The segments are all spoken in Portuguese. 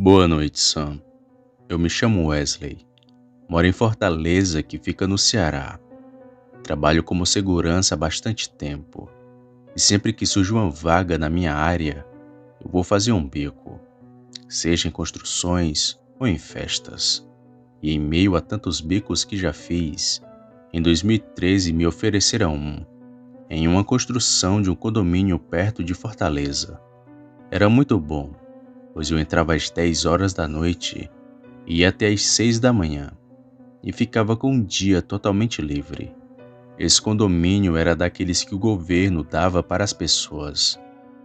Boa noite, Sam. Eu me chamo Wesley. Moro em Fortaleza, que fica no Ceará. Trabalho como segurança há bastante tempo. E sempre que surge uma vaga na minha área, eu vou fazer um beco, seja em construções ou em festas. E em meio a tantos becos que já fiz, em 2013 me ofereceram em uma construção de um condomínio perto de Fortaleza. Era muito bom, pois eu entrava às 10 horas da noite e ia até às 6 da manhã, e ficava com um dia totalmente livre. Esse condomínio era daqueles que o governo dava para as pessoas,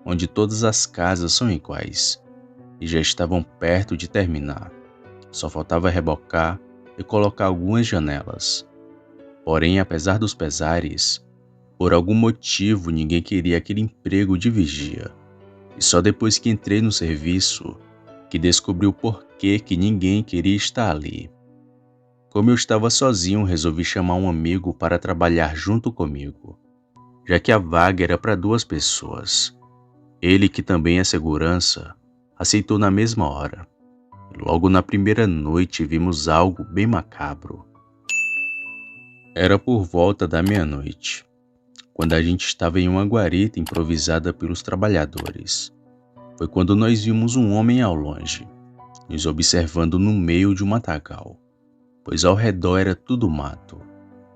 onde todas as casas são iguais, e já estavam perto de terminar. Só faltava rebocar e colocar algumas janelas. Porém, apesar dos pesares, por algum motivo ninguém queria aquele emprego de vigia. E só depois que entrei no serviço, que descobri o porquê que ninguém queria estar ali. Como eu estava sozinho, resolvi chamar um amigo para trabalhar junto comigo, já que a vaga era para 2 pessoas. Ele, que também é segurança, aceitou na mesma hora. E logo na primeira noite vimos algo bem macabro. Era por volta da meia-noite, quando a gente estava em uma guarita improvisada pelos trabalhadores. Foi quando nós vimos um homem ao longe, nos observando no meio de um matagal, pois ao redor era tudo mato.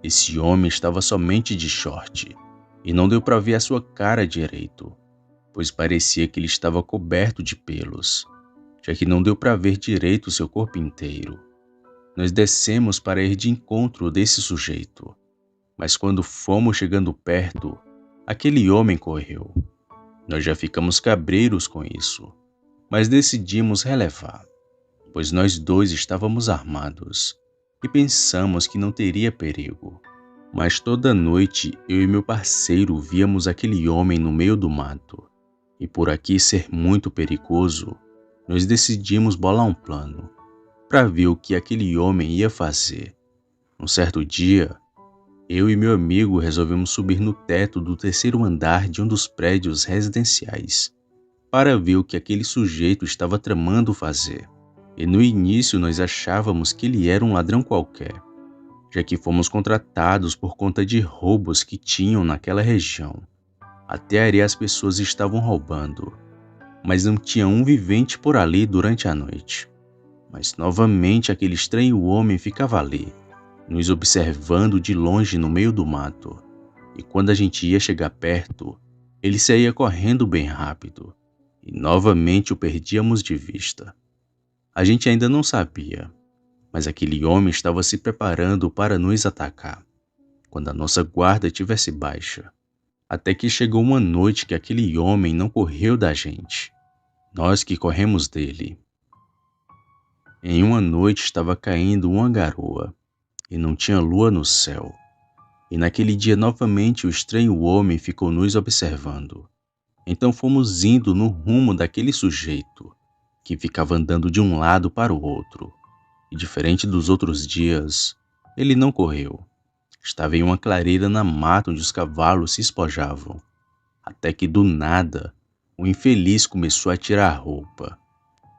Esse homem estava somente de short, e não deu para ver a sua cara direito, pois parecia que ele estava coberto de pelos, já que não deu para ver direito seu corpo inteiro. Nós descemos para ir de encontro desse sujeito, mas quando fomos chegando perto, aquele homem correu. Nós já ficamos cabreiros com isso, mas decidimos relevar, pois nós dois estávamos armados e pensamos que não teria perigo. Mas toda noite eu e meu parceiro víamos aquele homem no meio do mato, e por aqui ser muito perigoso, nós decidimos bolar um plano para ver o que aquele homem ia fazer. Um certo dia, eu e meu amigo resolvemos subir no teto do terceiro andar de um dos prédios residenciais para ver o que aquele sujeito estava tramando fazer. E no início nós achávamos que ele era um ladrão qualquer, já que fomos contratados por conta de roubos que tinham naquela região. Até ali as pessoas estavam roubando, mas não tinha um vivente por ali durante a noite. Mas novamente aquele estranho homem ficava ali, nos observando de longe no meio do mato. E quando a gente ia chegar perto, ele saía correndo bem rápido, e novamente o perdíamos de vista. A gente ainda não sabia, mas aquele homem estava se preparando para nos atacar, quando a nossa guarda tivesse baixa. Até que chegou uma noite que aquele homem não correu da gente, nós que corremos dele. Em uma noite estava caindo uma garoa, e não tinha lua no céu. E naquele dia novamente o estranho homem ficou nos observando. Então fomos indo no rumo daquele sujeito, que ficava andando de um lado para o outro. E diferente dos outros dias, ele não correu. Estava em uma clareira na mata onde os cavalos se espojavam. Até que do nada, o infeliz começou a tirar a roupa.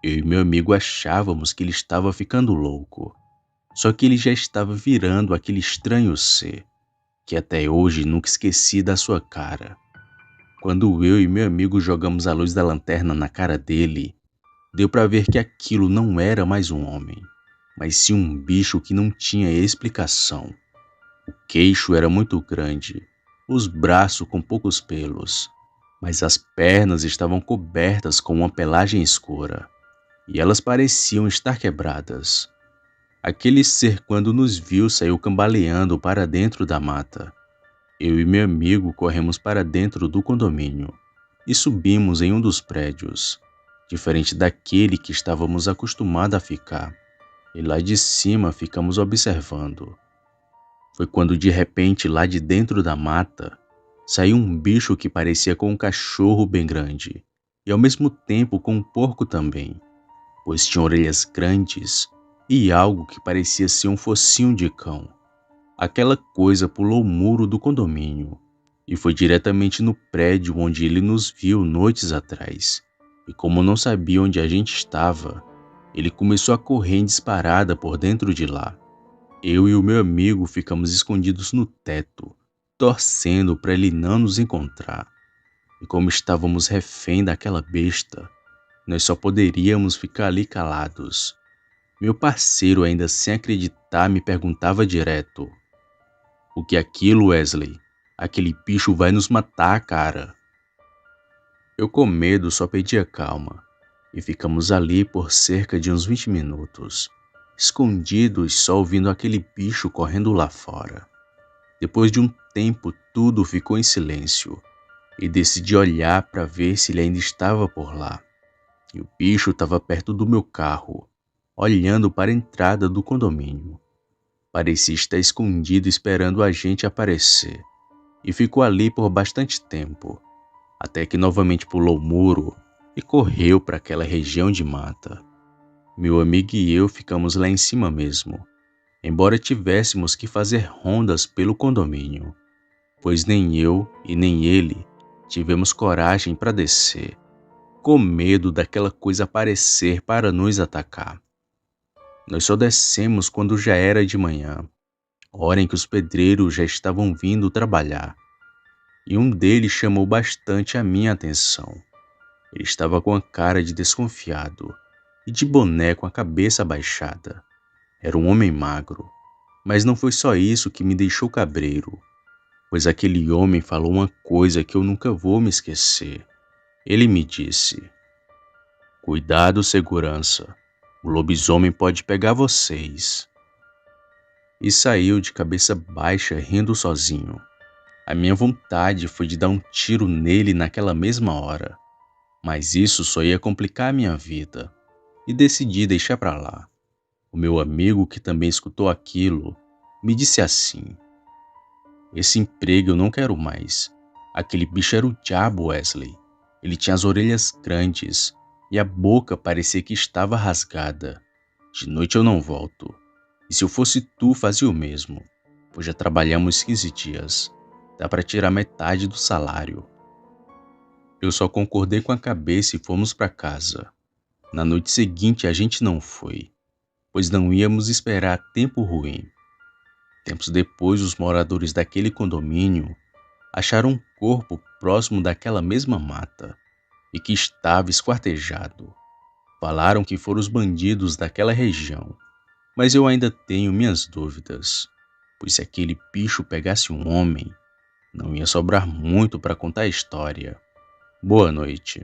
Eu e meu amigo achávamos que ele estava ficando louco. Só que ele já estava virando aquele estranho ser, que até hoje nunca esqueci da sua cara. Quando eu e meu amigo jogamos a luz da lanterna na cara dele, deu para ver que aquilo não era mais um homem, mas sim um bicho que não tinha explicação. O queixo era muito grande, os braços com poucos pelos, mas as pernas estavam cobertas com uma pelagem escura, e elas pareciam estar quebradas. Aquele ser, quando nos viu, saiu cambaleando para dentro da mata. Eu e meu amigo corremos para dentro do condomínio e subimos em um dos prédios, diferente daquele que estávamos acostumados a ficar. E lá de cima ficamos observando. Foi quando de repente, lá de dentro da mata, saiu um bicho que parecia com um cachorro bem grande, e ao mesmo tempo com um porco também, pois tinha orelhas grandes e algo que parecia ser um focinho de cão. Aquela coisa pulou o muro do condomínio e foi diretamente no prédio onde ele nos viu noites atrás. E como não sabia onde a gente estava, Ele começou a correr em disparada por dentro de lá. Eu e o meu amigo ficamos escondidos no teto, torcendo para ele não nos encontrar. E como estávamos refém daquela besta, nós só poderíamos ficar ali calados. Meu parceiro, ainda sem acreditar, me perguntava direto: "O que é aquilo, Wesley? Aquele bicho vai nos matar, cara." Eu, com medo, só pedia calma. E ficamos ali por cerca de uns 20 minutos, escondidos, só ouvindo aquele bicho correndo lá fora. Depois de um tempo, tudo ficou em silêncio e decidi olhar para ver se ele ainda estava por lá. E o bicho estava perto do meu carro, olhando para a entrada do condomínio. Parecia estar escondido esperando a gente aparecer, e ficou ali por bastante tempo, até que novamente pulou o muro e correu para aquela região de mata. Meu amigo e eu ficamos lá em cima mesmo, embora tivéssemos que fazer rondas pelo condomínio, pois nem eu e nem ele tivemos coragem para descer, com medo daquela coisa aparecer para nos atacar. Nós só descemos quando já era de manhã, hora em que os pedreiros já estavam vindo trabalhar, e um deles chamou bastante a minha atenção. Ele estava com a cara de desconfiado e de boné com a cabeça abaixada. Era um homem magro, mas não foi só isso que me deixou cabreiro, pois aquele homem falou uma coisa que eu nunca vou me esquecer. Ele me disse: "Cuidado, segurança, o lobisomem pode pegar vocês." E saiu de cabeça baixa, rindo sozinho. A minha vontade foi de dar um tiro nele naquela mesma hora, mas isso só ia complicar a minha vida, e decidi deixar pra lá. O meu amigo, que também escutou aquilo, me disse assim: "Esse emprego eu não quero mais. Aquele bicho era o diabo, Wesley. Ele tinha as orelhas grandes e a boca parecia que estava rasgada. De noite eu não volto. E se eu fosse tu, fazia o mesmo, pois já trabalhamos 15 dias. Dá para tirar metade do salário." Eu só concordei com a cabeça e fomos para casa. Na noite seguinte a gente não foi, pois não íamos esperar tempo ruim. Tempos depois, os moradores daquele condomínio acharam um corpo próximo daquela mesma mata e que estava esquartejado. Falaram que foram os bandidos daquela região, mas eu ainda tenho minhas dúvidas, pois se aquele bicho pegasse um homem, não ia sobrar muito para contar a história. Boa noite.